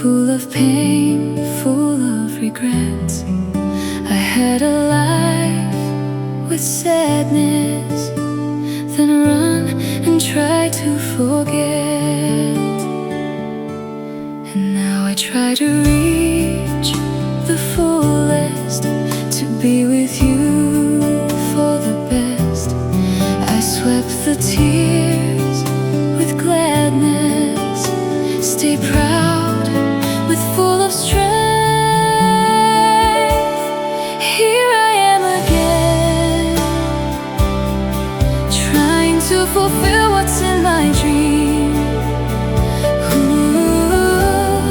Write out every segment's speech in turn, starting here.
full of pain, full of regrets. I had a life with sadness, then run and try to forget. And now I try to reach the fullest, to be with you for the best. I swept the tears with gladness, stay proud with full of strength. Here I am again, trying to fulfill what's in my dream. Ooh,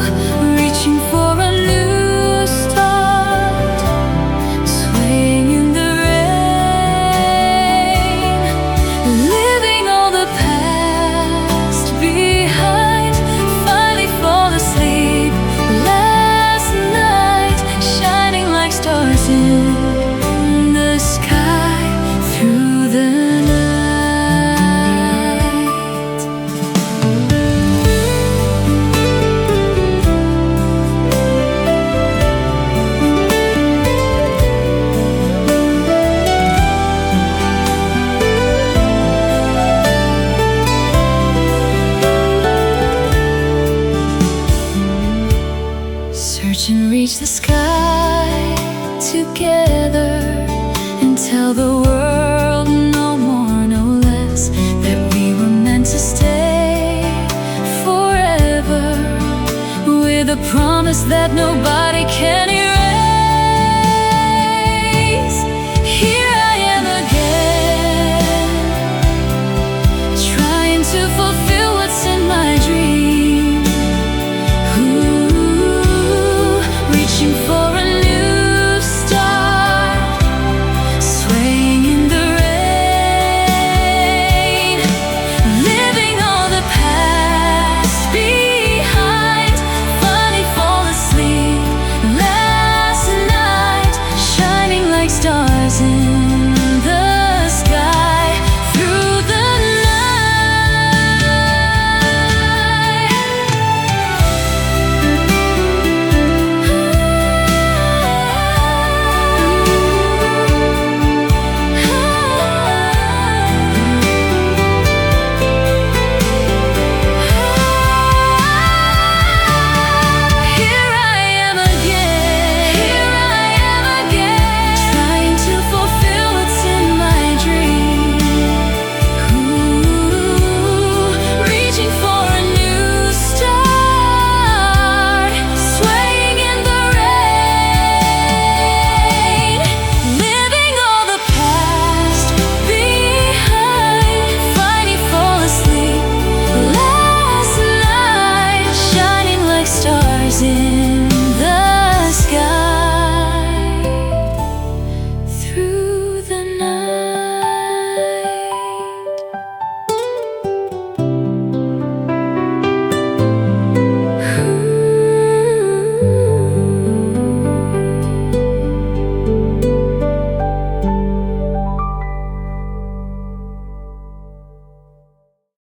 reaching for a new start, swaying in the rain, leaving all the past behind. Finally fall asleep last night, shining like stars in the sky through the night. Search and reach the sky together, and tell the world no more, no less, that we were meant to stay forever, with a promise that nobody can erase. Here I am again, trying to fulfill what's in my dream. Ooh,